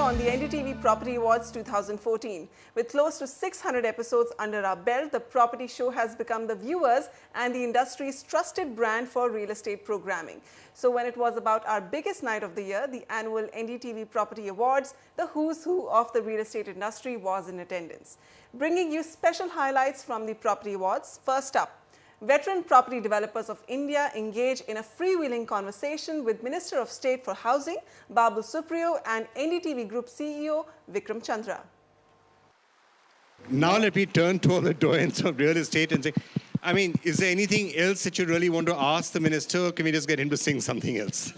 on the NDTV Property Awards 2014. With close to 600 episodes under our belt, the property show has become the viewers and the industry's trusted brand for real estate programming. So when it was about our biggest night of the year, the annual NDTV Property Awards, the who's who of the real estate industry was in attendance. Bringing you special highlights from the Property Awards. First up, veteran property developers of India engage in a freewheeling conversation with Minister of State for Housing, Babu Supriyo, and NDTV Group CEO, Vikram Chandra. Now let me turn to all the doyens of real estate and say, I mean, is there anything else that you really want to ask the minister, or can we just get him to sing something else?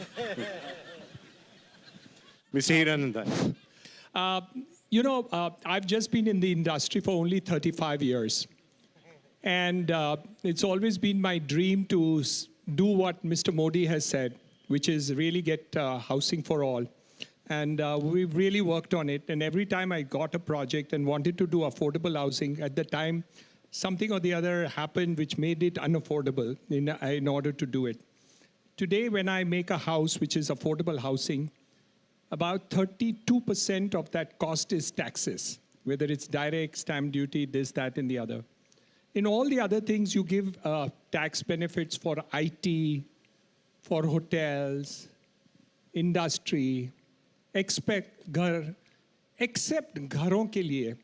Mr. Hiranandan. I've just been in the industry for only 35 years. And it's always been my dream to do what Mr. Modi has said, which is really get housing for all. And we've really worked on it. And every time I got a project and wanted to do affordable housing, at the time, something or the other happened which made it unaffordable in order to do it. Today, when I make a house which is affordable housing, about 32% of that cost is taxes, whether it's direct, stamp duty, this, that, and the other. In all the other things, you give tax benefits for IT, for hotels, industry, except gharon ke liye,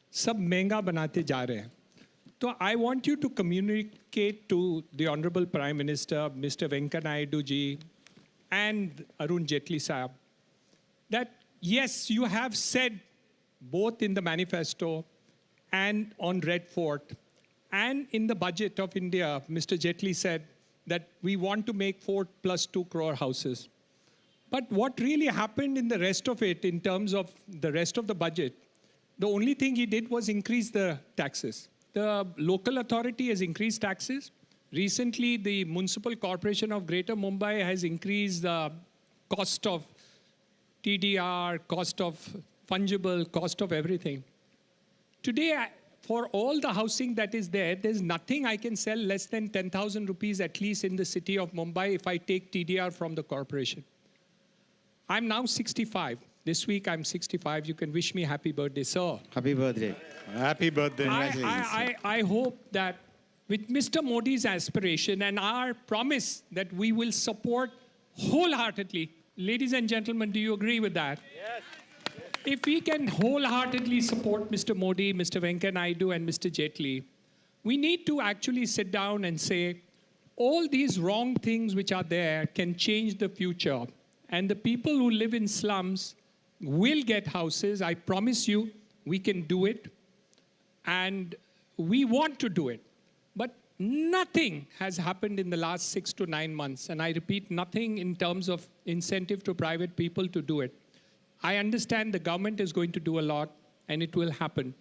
sab महंगा बनाते जा रहे हैं. So I want you to communicate to the Honorable Prime Minister, Mr. Venkaiah Naidu ji, and Arun Jaitley Sahab, that yes, you have said both in the manifesto and on Red Fort, and in the budget of India, Mr. Jaitley said that we want to make 4+2 crore houses. But what really happened in the rest of it, in terms of the rest of the budget, the only thing he did was increase the taxes. The local authority has increased taxes. Recently, the Municipal Corporation of Greater Mumbai has increased the cost of TDR, cost of fungible, cost of everything. Today, for all the housing that is there, there's nothing I can sell less than 10,000 rupees at least in the city of Mumbai if I take TDR from the corporation. I'm now 65. This week I'm 65. You can wish me happy birthday, sir. Happy birthday. Happy birthday. I hope that with Mr. Modi's aspiration and our promise that we will support wholeheartedly, ladies and gentlemen, do you agree with that? Yes. If we can wholeheartedly support Mr. Modi, Mr. Venkaiah Naidu, and Mr. Jaitley, we need to actually sit down and say, all these wrong things which are there can change the future. And the people who live in slums will get houses. I promise you, we can do it. And we want to do it. But nothing has happened in the last 6 to 9 months. And I repeat, nothing in terms of incentive to private people to do it. I understand the government is going to do a lot, and it will happen.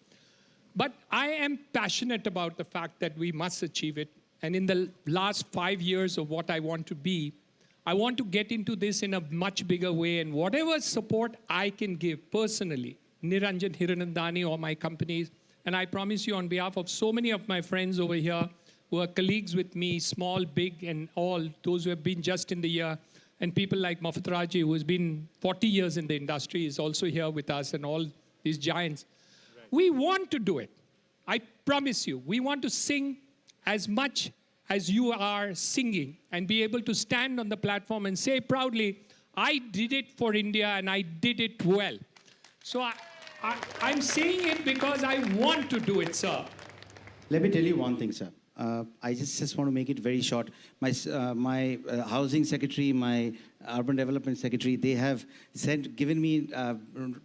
But I am passionate about the fact that we must achieve it. And in the last 5 years of what I want to be, I want to get into this in a much bigger way. And whatever support I can give personally, Niranjan Hiranandani or my companies, and I promise you on behalf of so many of my friends over here who are colleagues with me, small, big, and all, those who have been just in the year, and people like Mafat Raji, who has been 40 years in the industry, is also here with us, and all these giants. Right. We want to do it. I promise you. We want to sing as much as you are singing and be able to stand on the platform and say proudly, I did it for India and I did it well. So I'm saying it because I want to do it, sir. Let me tell you one thing, sir. I just want to make it very short. My housing secretary, my urban development secretary, they have given me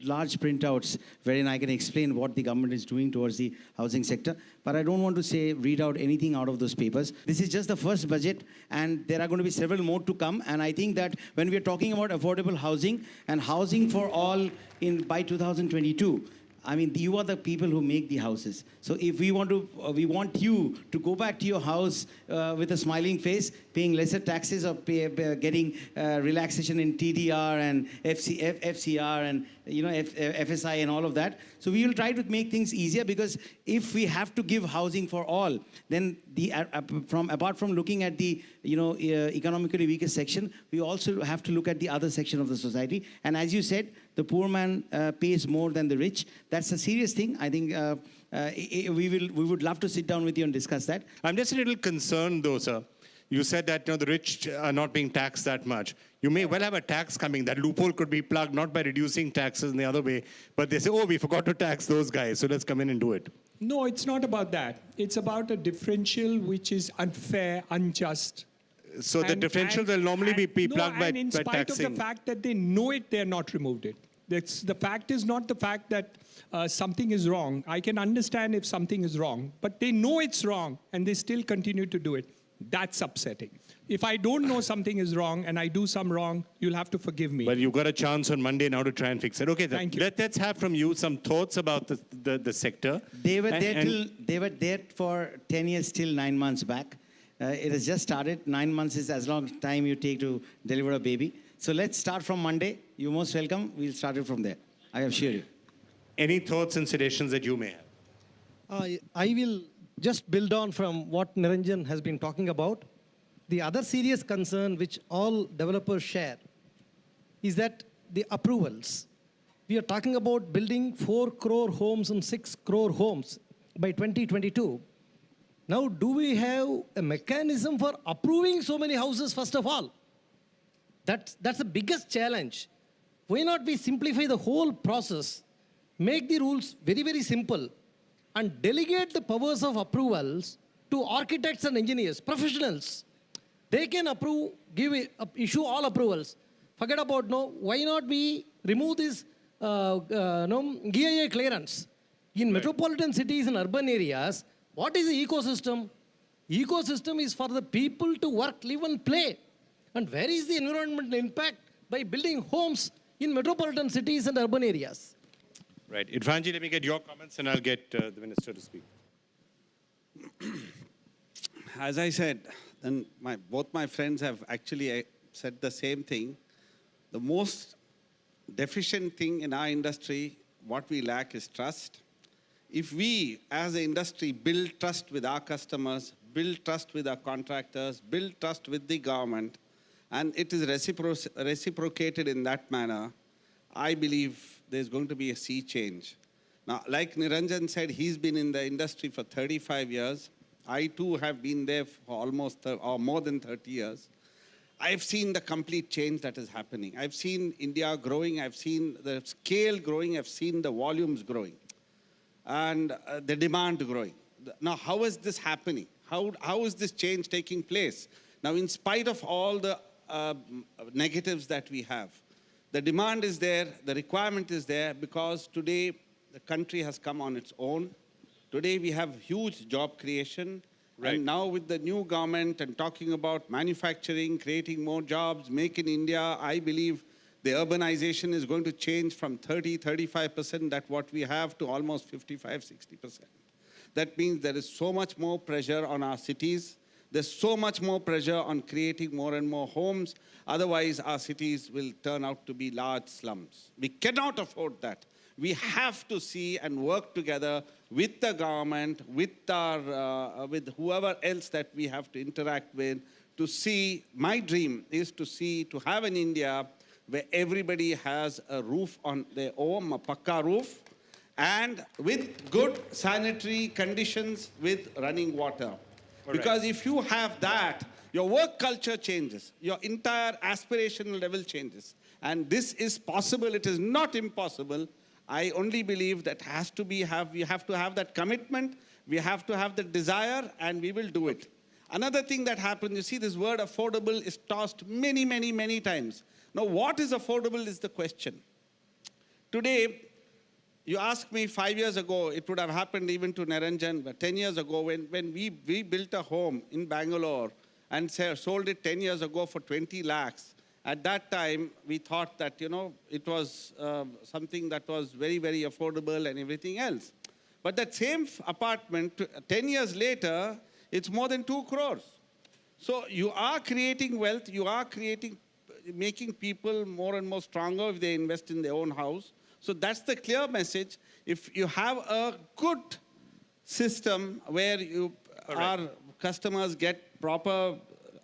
large printouts wherein I can explain what the government is doing towards the housing sector. But I don't want to read out anything out of those papers. This is just the first budget, and there are going to be several more to come. And I think that when we are talking about affordable housing and housing for all by 2022, I mean, you are the people who make the houses. So if we want you to go back to your house with a smiling face, paying lesser taxes or getting relaxation in TDR and FCR and FSI and all of that. So we will try to make things easier, because if we have to give housing for all, then apart from looking at the economically weaker section, we also have to look at the other section of the society. And as you said, the poor man pays more than the rich. That's a serious thing. I think we would love to sit down with you and discuss that. I'm just a little concerned, though, sir. You said that the rich are not being taxed that much. You may well have a tax coming. That loophole could be plugged, not by reducing taxes in the other way, but they say, oh, we forgot to tax those guys, so let's come in and do it. No, it's not about that. It's about a differential which is unfair, unjust. So the differential will normally be plugged by taxing. In spite of the fact that they know it, they're not removed it. The fact is not the fact that something is wrong. I can understand if something is wrong, but they know it's wrong and they still continue to do it. That's upsetting. If I don't know something is wrong and I do some wrong, you'll have to forgive me. But you've got a chance on Monday now to try and fix it. Okay, thank you. Let's have from you some thoughts about the sector. They were there for 10 years till 9 months back. It has just started. 9 months is as long time you take to deliver a baby. So let's start from Monday. You're most welcome. We'll start it from there. I assure you. Any thoughts and suggestions that you may have? I will just build on from what Niranjan has been talking about. The other serious concern which all developers share is that the approvals. We are talking about building 4 crore homes and 6 crore homes by 2022. Now, do we have a mechanism for approving so many houses, first of all? That's the biggest challenge. Why not we simplify the whole process, make the rules very, very simple, and delegate the powers of approvals to architects and engineers, professionals. They can approve, issue all approvals. Forget about why not we remove this GIA clearance? In metropolitan cities and urban areas, what is the ecosystem? Ecosystem is for the people to work, live and play. And where is the environmental impact by building homes in metropolitan cities and urban areas? Right. Irfanji, let me get your comments and I'll get the Minister to speak. As I said, and both my friends have actually said the same thing. The most deficient thing in our industry, what we lack is trust. If we, as an industry, build trust with our customers, build trust with our contractors, build trust with the government, and it is reciprocated in that manner, I believe there's going to be a sea change. Now, like Niranjan said, he's been in the industry for 35 years. I too have been there for almost or more than 30 years. I've seen the complete change that is happening. I've seen India growing, I've seen the scale growing, I've seen the volumes growing, and the demand growing. Now, how is this happening? How is this change taking place? Now, in spite of all the negatives that we have, the demand is there, the requirement is there, because today the country has come on its own. Today we have huge job creation. Right. And now with the new government and talking about manufacturing, creating more jobs, make in India, I believe the urbanization is going to change from 35% that what we have to almost 55–60%. That means there is so much more pressure on our cities. There's so much more pressure on creating more and more homes. Otherwise, our cities will turn out to be large slums. We cannot afford that. We have to see and work together with the government, with whoever else that we have to interact with, to see. My dream is to have an India where everybody has a roof on their own, a pakka roof, and with good sanitary conditions with running water. Because if you have that, your work culture changes, your entire aspirational level changes. And this is possible, it is not impossible. I only believe that we have to have that commitment, we have to have the desire, and we will do it. Another thing that happens, you see, this word affordable is tossed many, many, many times. Now, what is affordable is the question. Today, you asked me 5 years ago, it would have happened even to Niranjan, but 10 years ago, when we built a home in Bangalore and sold it 10 years ago for 20 lakhs, at that time, we thought that, it was something that was very, very affordable and everything else. But that same apartment, 10 years later, it's more than 2 crores. So you are creating wealth, you are making people more and more stronger if they invest in their own house. So that's the clear message. If you have a good system where our customers get proper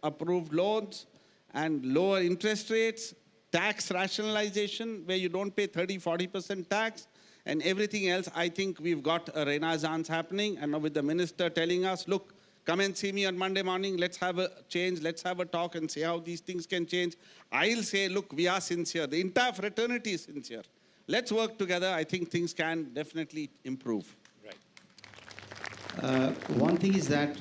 approved loans and lower interest rates, tax rationalization where you don't pay 30-40% tax, and everything else, I think we've got a renaissance happening. And now with the minister telling us, look, come and see me on Monday morning, let's have a change, let's have a talk and see how these things can change. I'll say, look, we are sincere. The entire fraternity is sincere. Let's work together. I think things can definitely improve. One thing is that,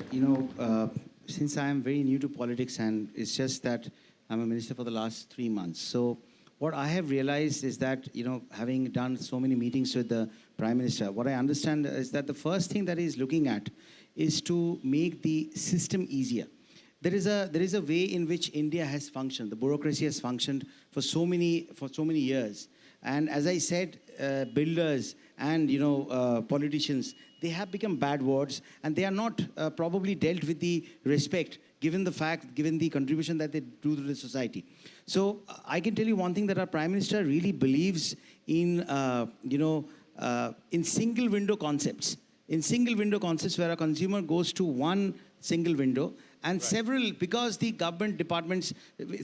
since I am very new to politics and it's just that I'm a minister for the last 3 months. So what I have realized is that, having done so many meetings with the Prime Minister, what I understand is that the first thing that he's looking at is to make the system easier. There is a way in which India has functioned. The bureaucracy has functioned for so many years. And as I said, builders and politicians, they have become bad words, and they are not probably dealt with the respect given the contribution that they do to the society. So I can tell you one thing, that our Prime Minister really believes in in single window concepts. In single window concepts where a consumer goes to one single window and several, because the government departments,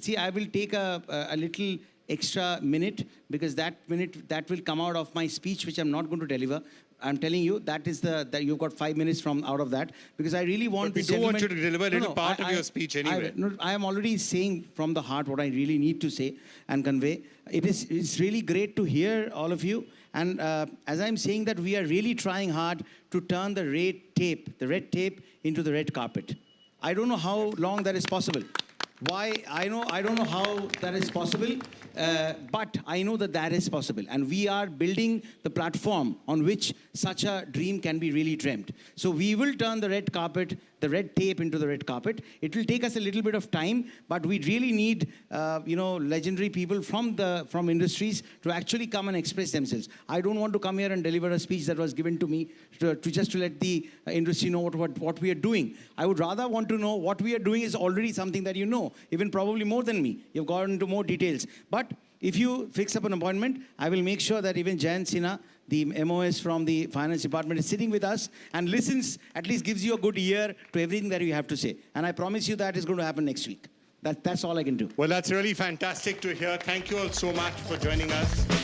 see, I will take a little extra minute, because that minute will come out of my speech, which I'm not going to deliver. I'm telling you, that you've got 5 minutes from out of that, because I really want this gentleman... want you to deliver a little part of your speech anyway. I am already saying from the heart what I really need to say and convey. It's really great to hear all of you. And as I'm saying that, we are really trying hard to turn the red tape into the red carpet. I don't know how long that is possible. Why? I don't know how that is possible, but I know that is possible. And we are building the platform on which such a dream can be really dreamt. So we will turn the red tape into the red carpet. It will take us a little bit of time, but we really need, legendary people from industries to actually come and express themselves. I don't want to come here and deliver a speech that was given to me just to let the industry know what we are doing. I would rather want to know what we are doing is already something that you know, even probably more than me. You've gone into more details. But if you fix up an appointment, I will make sure that even Jayant Sinha, the MOS from the finance department, is sitting with us and listens, at least gives you a good ear to everything that you have to say. And I promise you that is going to happen next week. That's all I can do. Well, that's really fantastic to hear. Thank you all so much for joining us.